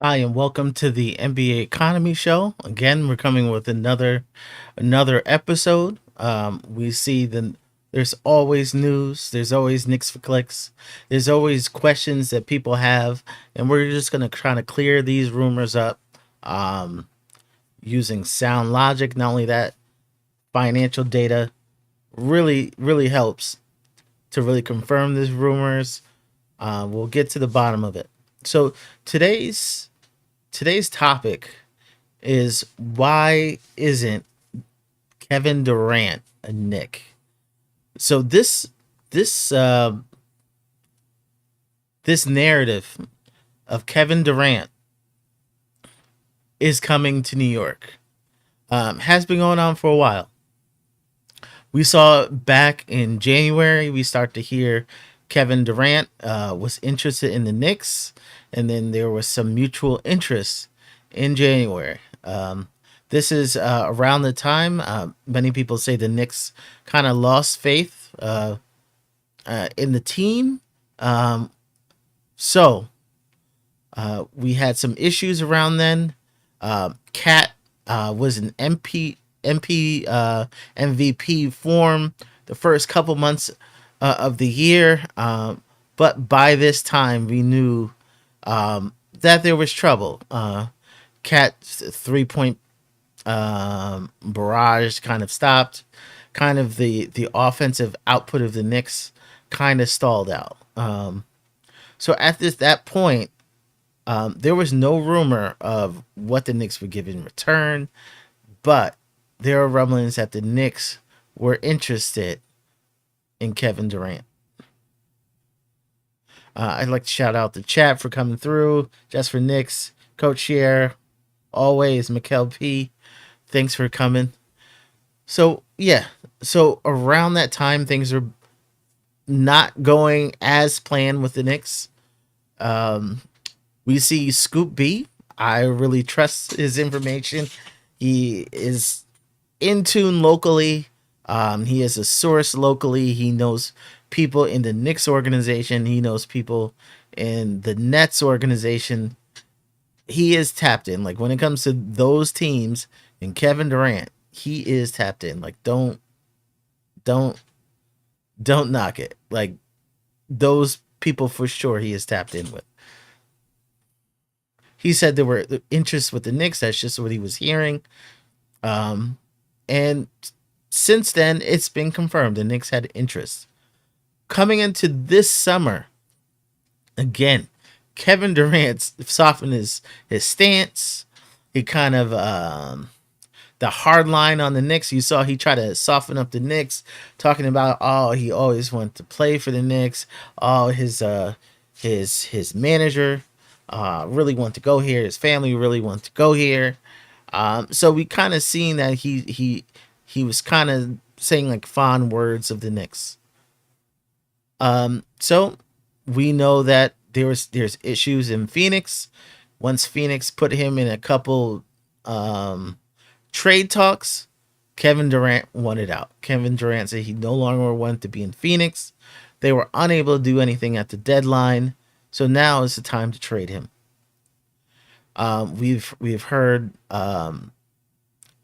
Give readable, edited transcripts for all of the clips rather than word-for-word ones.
Hi, and welcome to the NBA Economy Show. Again, we're coming with another episode. We see there's always news, there's always Knicks for clicks, there's always questions that people have, and we're just gonna try to clear these rumors up um, using sound logic. Not only that, financial data really helps to really confirm these rumors. We'll get to the bottom of it. So today's topic is why isn't Kevin Durant a Knick? So this this narrative of Kevin Durant is coming to New York. Has been going on for a while. We saw back in January. We start to hear Kevin Durant was interested in the Knicks, and then there was some mutual interest in January. This is around the time many people say the Knicks kind of lost faith in the team. Um, so we had some issues around then. Cat was an MVP form the first couple months of the year, but by this time we knew that there was trouble. Cat's 3 point barrage kind of stopped. Kind of the offensive output of the Knicks kind of stalled out. So at that point, there was no rumor of what the Knicks would give in return, but there are rumblings that the Knicks were interested in Kevin Durant. I'd like to shout out the chat for coming through. Just for Knicks, Coach Share, always Mikel P. Thanks for coming. So yeah, so around that time, things are not going as planned with the Knicks. Um, we see Scoop B. I really trust his information. He is in tune locally. He is a source locally. He knows people in the Knicks organization. He knows people in the Nets organization. He is tapped in. Like when it comes to those teams and Kevin Durant, he is tapped in. Like don't don't knock it. Like those people for sure he is tapped in with. He said there were interests with the Knicks. That's just what he was hearing. Um, and since then, it's been confirmed the Knicks had interest. Coming into this summer, again, Kevin Durant softened his stance. He kind of the hard line on the Knicks. You saw he tried to soften up the Knicks, talking about he always wanted to play for the Knicks. His manager really wanted to go here. His family really wanted to go here. So we kind of seen that he was kind of saying like fond words of the Knicks. So we know that there's issues in Phoenix. Once Phoenix put him in a couple um, trade talks, Kevin Durant wanted out. Kevin Durant said he no longer wanted to be in Phoenix. They were unable to do anything at the deadline, so now is the time to trade him. We've heard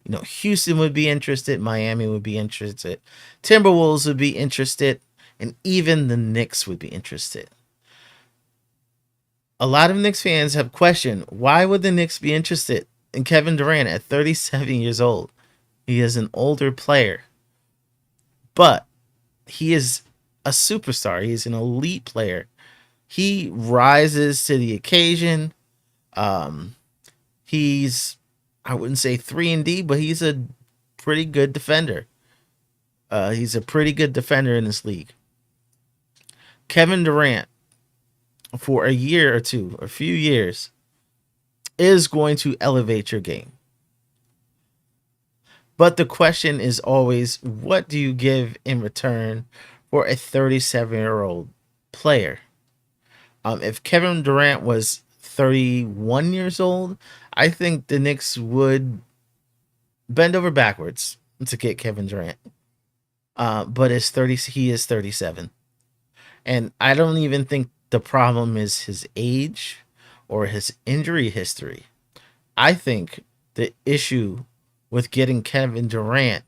Houston would be interested, Miami would be interested, Timberwolves would be interested, and even the Knicks would be interested. A lot of Knicks fans have questioned why would the Knicks be interested in Kevin Durant at 37 years old. He is an older player, but he is a superstar. He's an elite player. He rises to the occasion. Um, he's I wouldn't say 3 and D, but he's a pretty good defender. He's a pretty good defender in this league. Kevin Durant, for a year or two, a few years, is going to elevate your game. But the question is always, what do you give in return for a 37-year-old player? If Kevin Durant was 31 years old, I think the Knicks would bend over backwards to get Kevin Durant. But he is 37. And I don't even think the problem is his age or his injury history. I think the issue with getting Kevin Durant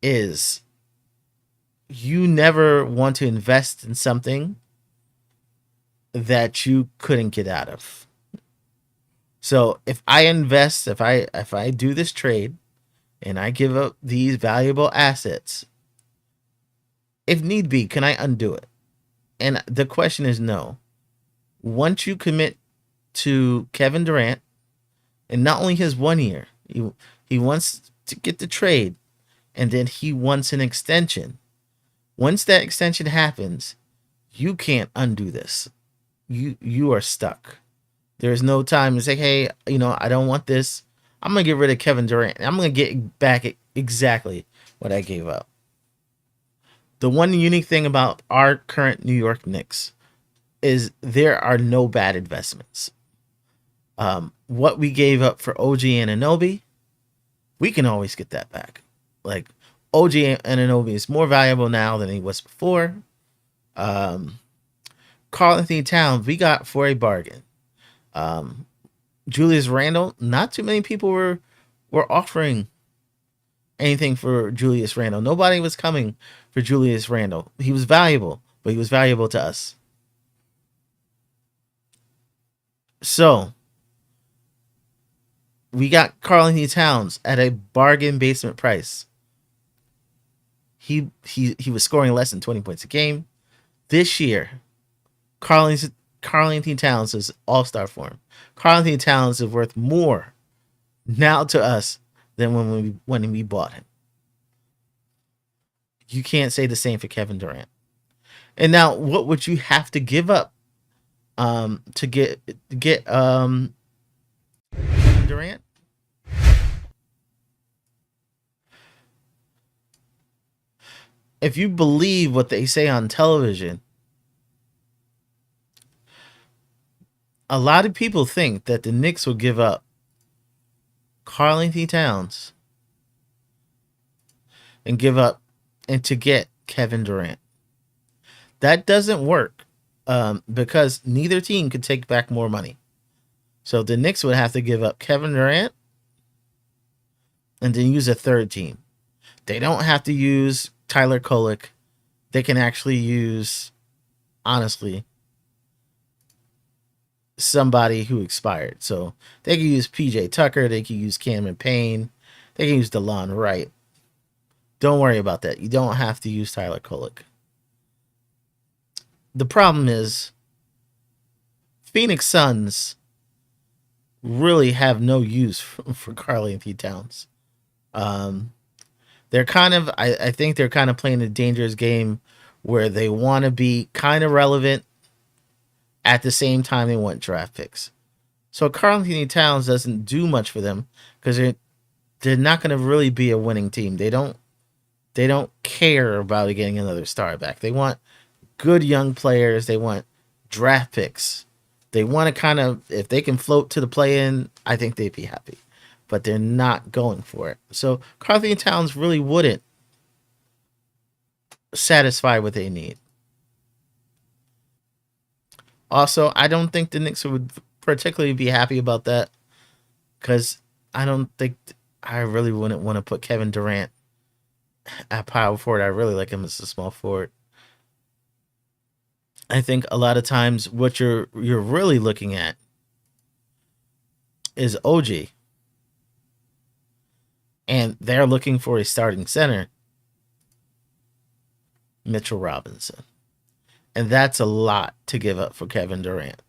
is you never want to invest in something that you couldn't get out of. So if I invest, if I do this trade and I give up these valuable assets, if need be, can I undo it? And the question is no. Once you commit to Kevin Durant, and not only his 1 year, he wants to get the trade, and then he wants an extension. Once that extension happens, you can't undo this. You are stuck. There's no time to say, hey, I don't want this. I'm gonna get rid of Kevin Durant. I'm gonna get back exactly what I gave up. The one unique thing about our current New York Knicks is there are no bad investments. What we gave up for OG and Anunoby, we can always get that back. Like OG and Anunoby is more valuable now than he was before. Karl-Anthony Towns, we got for a bargain. Julius Randle, not too many people were offering anything for Julius Randle. Nobody was coming for Julius Randle. He was valuable, but he was valuable to us. So we got Karl-Anthony Towns at a bargain basement price. He was scoring less than 20 points a game. This year, Karl-Anthony Towns is all-star form. Karl-Anthony Towns is worth more now to us than when we bought him. You can't say the same for Kevin Durant. And now, what would you have to give up to get Kevin Durant? If you believe what they say on television, a lot of people think that the Knicks will give up Karl-Anthony Towns and to get Kevin Durant. That doesn't work because neither team could take back more money. So the Knicks would have to give up Kevin Durant and then use a third team. They don't have to use Tyler Kolek. They can actually use, honestly, somebody who expired. So they can use PJ Tucker. They can use Cameron Payne. They can use DeLon Wright. Don't worry about that. You don't have to use Tyler Kolek. The problem is Phoenix Suns really have no use for Karl-Anthony Towns. They're kind of, I think they're kind of playing a dangerous game where they want to be kind of relevant at the same time they want draft picks. So Karl-Anthony Towns doesn't do much for them because they're not going to really be a winning team. They don't care about getting another star back. They want good young players. They want draft picks. They want to kind of, if they can float to the play-in, I think they'd be happy. But they're not going for it. So Karl-Anthony Towns really wouldn't satisfy what they need. Also, I don't think the Knicks would particularly be happy about that because I don't think I really wouldn't want to put Kevin Durant at power forward. I really like him as a small forward. I think a lot of times what you're really looking at is OG. And they're looking for a starting center, Mitchell Robinson. And that's a lot to give up for Kevin Durant.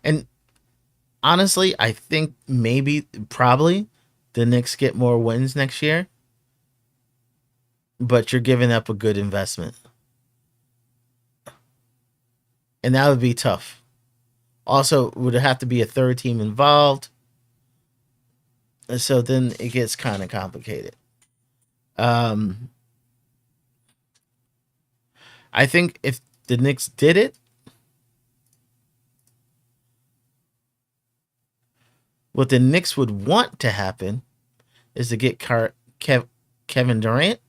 And honestly, I think probably the Knicks get more wins next year. But you're giving up a good investment. And that would be tough. Also, would it have to be a third team involved? So then it gets kind of complicated. I think if the Knicks did it, what the Knicks would want to happen is to get Kevin Durant,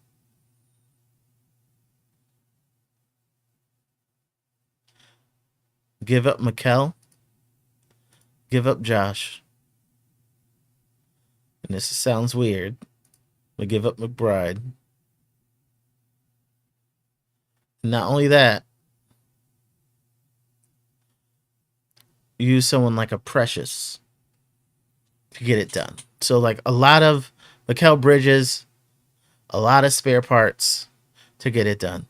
give up Mikal, give up Josh, and this sounds weird, but give up McBride. Not only that, use someone like a Precious to get it done. So like a lot of Mikal Bridges, a lot of spare parts to get it done.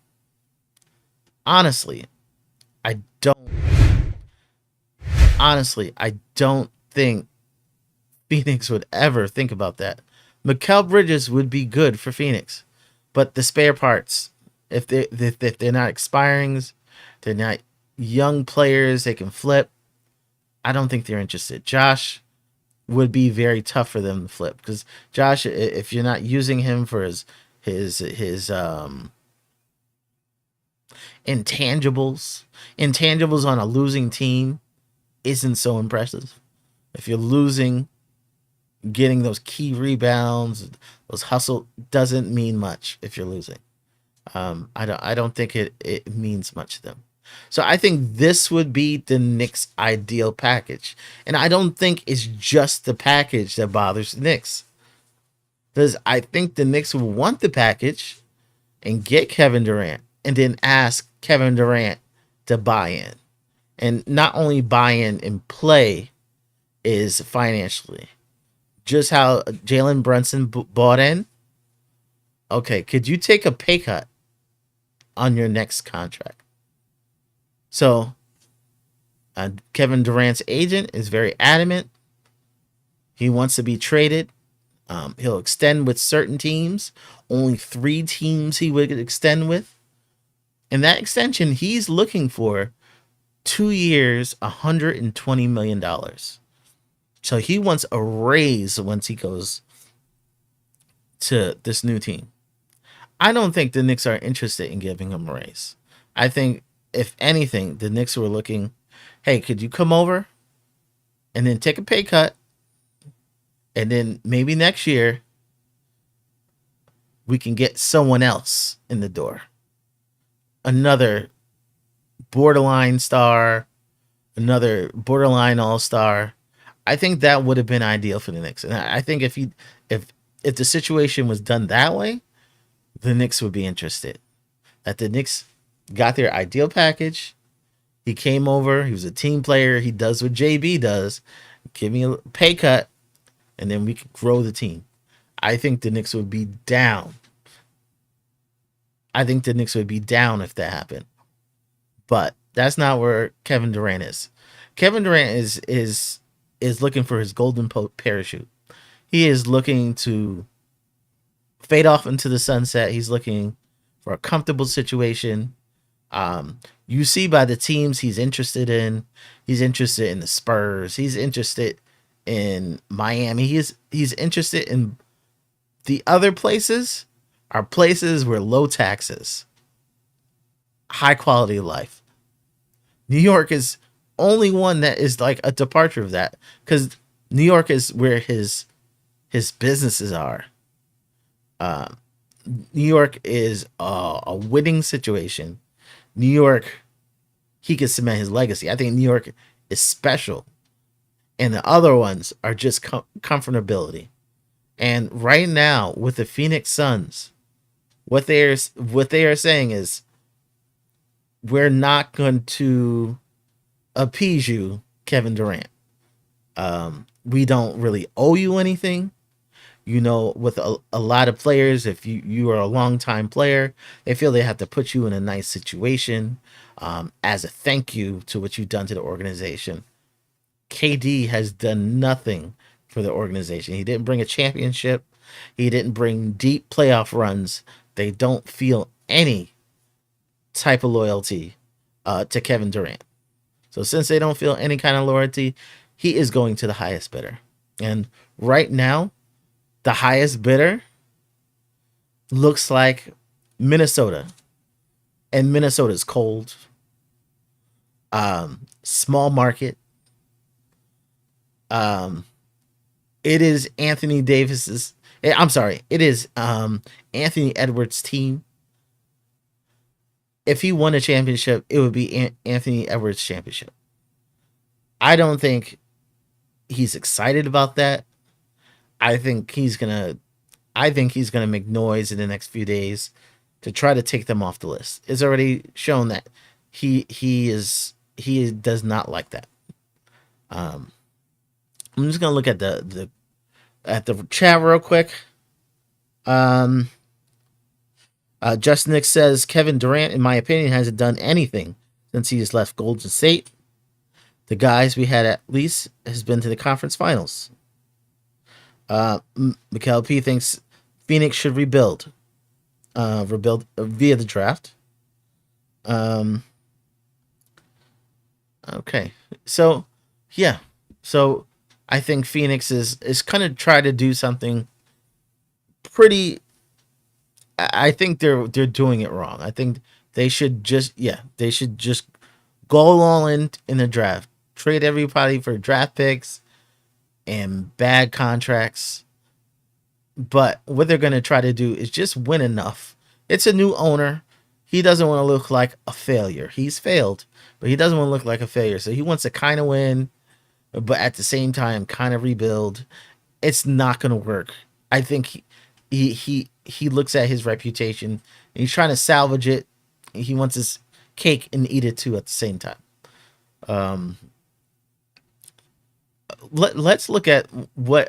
Honestly, I don't. I don't think Phoenix would ever think about that. Mikal Bridges would be good for Phoenix, but the spare parts, if they're not expirings, they're not young players they can flip. I don't think they're interested. Josh would be very tough for them to flip because Josh, if you're not using him for his intangibles on a losing team isn't so impressive. If you're losing, getting those key rebounds, those hustle doesn't mean much if you're losing. I don't think it means much to them. So I think this would be the Knicks' ideal package, and I don't think it's just the package that bothers the Knicks, because I think the Knicks will want the package and get Kevin Durant, and then ask Kevin Durant to buy in, and not only buy in play is financially, just how Jalen Brunson bought in. Okay, could you take a pay cut on your next contract? So, Kevin Durant's agent is very adamant. He wants to be traded. He'll extend with certain teams. Only 3 teams he would extend with. And that extension, he's looking for 2 years, $120 million. So he wants a raise once he goes to this new team. I don't think the Knicks are interested in giving him a raise. I think, if anything, the Knicks were looking, hey, could you come over and then take a pay cut? And then maybe next year we can get someone else in the door. Another borderline star, another borderline all-star. I think that would have been ideal for the Knicks. And I think if the situation was done that way, the Knicks would be interested. That the Knicks got their ideal package. He came over. He was a team player. He does what JB does. Give me a pay cut, and then we can grow the team. I think the Knicks would be down. I think the Knicks would be down if that happened. But that's not where Kevin Durant is. Kevin Durant is looking for his golden parachute. He is looking to fade off into the sunset. He's looking for a comfortable situation. You see by the teams he's interested in. He's interested in the Spurs. He's interested in Miami. He's interested in the other places are places where low taxes, high quality of life. New York is only one that is like a departure of that, because New York is where his businesses are. New York is a winning situation. New York, he can cement his legacy. I think New York is special, and the other ones are just comfortability. And right now, with the Phoenix Suns, what they are saying is, we're not going to appease you, Kevin Durant. We don't really owe you anything. You know, with a lot of players, if you are a long-time player, they feel they have to put you in a nice situation as a thank you to what you've done to the organization. KD has done nothing for the organization. He didn't bring a championship. He didn't bring deep playoff runs. They don't feel any type of loyalty to Kevin Durant. So since they don't feel any kind of loyalty, he is going to the highest bidder. And right now, the highest bidder looks like Minnesota. And Minnesota's cold. Small market. It is Anthony Davis's. I'm sorry. It is Anthony Edwards' team. If he won a championship, it would be Anthony Edwards' championship. I don't think he's excited about that. I think he's gonna I think he's gonna make noise in the next few days to try to take them off the list. It's already shown that he does not like that. Um, I'm just gonna look at the chat real quick. Um, Justin Nick says Kevin Durant, in my opinion, hasn't done anything since he has left Golden State. The guys we had at least has been to the conference finals. Mikel P thinks Phoenix should rebuild via the draft. Um, okay, so yeah, so I think Phoenix is kind of try to do something pretty. I think they're doing it wrong. I think they should just go all in the draft, trade everybody for draft picks and bad contracts. But what they're going to try to do is just win enough. It's a new owner. He doesn't want to look like a failure. He's failed, but he doesn't want to look like a failure. So he wants to kind of win, but at the same time, kind of rebuild. It's not going to work. I think he looks at his reputation and he's trying to salvage it. He wants his cake and eat it too at the same time. Um, let's look at what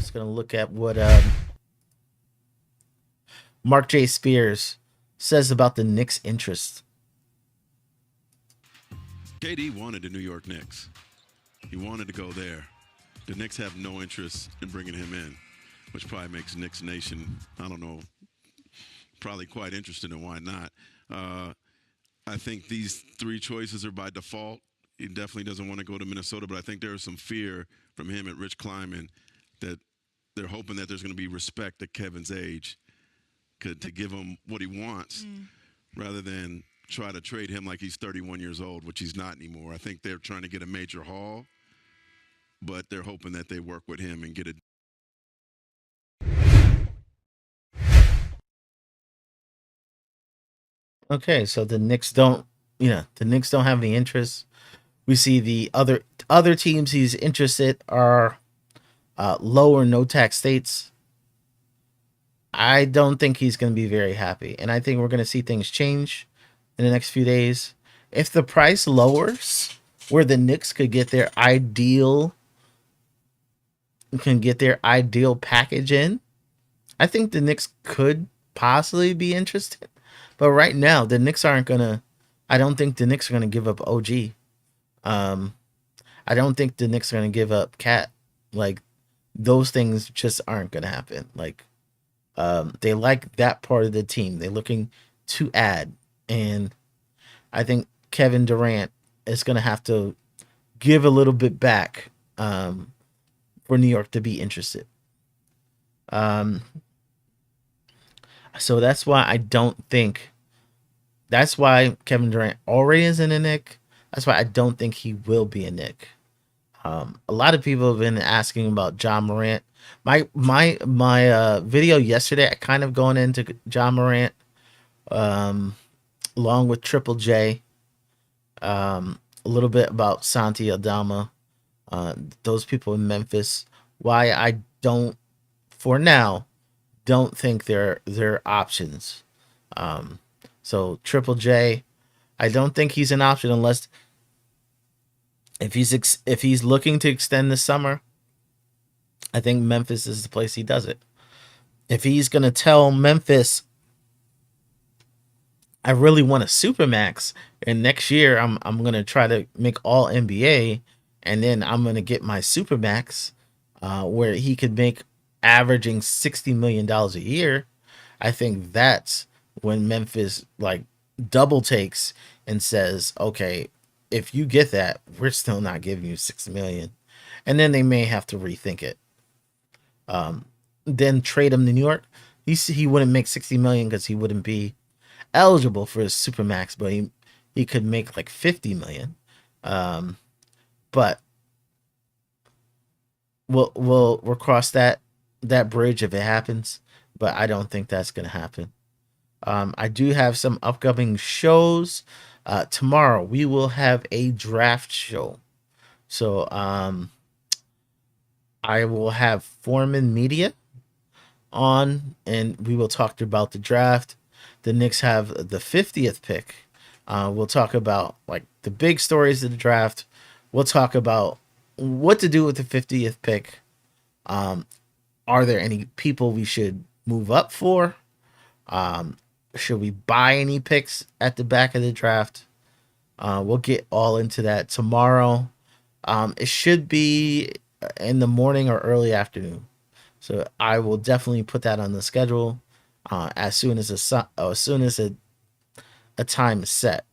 just gonna look at what Mark J. Spears says about the Knicks' interest. KD wanted the New York Knicks. He wanted to go there. The Knicks have no interest in bringing him in, which probably makes Knicks Nation, I don't know, probably quite interested in why not. I think these three choices are by default. He definitely doesn't want to go to Minnesota, but I think there is some fear from him at Rich Kleiman that they're hoping that there's going to be respect at Kevin's age to give him what he wants rather than try to trade him like he's 31 years old, which he's not anymore. I think they're trying to get a major haul, but they're hoping that they work with him and get it. Okay, so the Knicks don't have any interest. We see the other teams he's interested are low or no tax states. I don't think he's going to be very happy, and I think we're going to see things change in the next few days. If the price lowers, where the Knicks can get their ideal package in, I think the Knicks could possibly be interested. But right now, the Knicks aren't gonna. I don't think the Knicks are gonna give up OG. Um, I don't think the Knicks are gonna give up Cat. Like those things just aren't gonna happen. Like they like that part of the team. They're looking to add, and I think Kevin Durant is gonna have to give a little bit back for New York to be interested. Um, so that's why I don't think. That's why Kevin Durant already is in a Knick. That's why I don't think he will be a Knick. A lot of people have been asking about John Morant. My video yesterday, I kind of going into John Morant, um, along with Triple J, a little bit about Santi Aldama, those people in Memphis. Why I don't, for now, don't think they're options. Um, so Triple J, I don't think he's an option unless if he's looking to extend this summer. I think Memphis is the place he does it. If he's gonna tell Memphis, I really want a supermax, and next year I'm gonna try to make all NBA, and then I'm gonna get my supermax, where he could make averaging $60 million a year. I think that's when Memphis like double takes and says, okay, if you get that, we're still not giving you 6 million, and then they may have to rethink it. Um, then trade him to New York. He wouldn't make 60 million because he wouldn't be eligible for his supermax, but he could make like 50 million. Um, but we'll cross that bridge if it happens. But I don't think that's gonna happen. I do have some upcoming shows. Tomorrow we will have a draft show. So I will have Foreman Media on, and we will talk about the draft. The Knicks have the 50th pick. We'll talk about like the big stories of the draft. We'll talk about what to do with the 50th pick. Um, are there any people we should move up for? Um, should we buy any picks at the back of the draft? We'll get all into that tomorrow. It should be in the morning or early afternoon. So I will definitely put that on the schedule as soon as a time is set.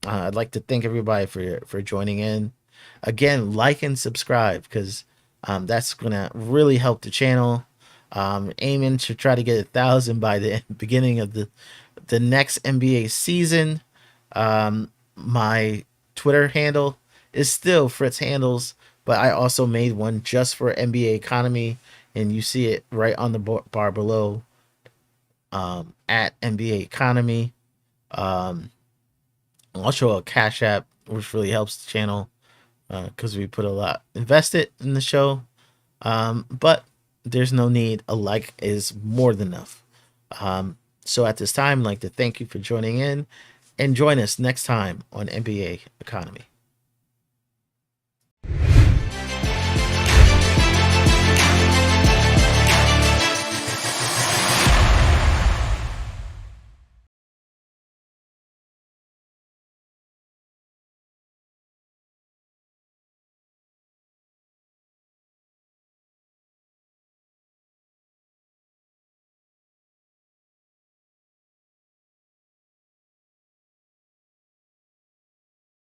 I'd like to thank everybody for joining in. Again, like and subscribe because that's gonna really help the channel. Aiming to try to get 1,000 by the beginning of the next NBA season. My Twitter handle is still Fritz Handles, but I also made one just for NBA economy, and you see it right on the bar below at NBA economy. Um, Also a Cash App, which really helps the channel because we put a lot invested in the show. But there's no need. A like is more than enough. So at this time, I'd like to thank you for joining in and join us next time on NBA Economy.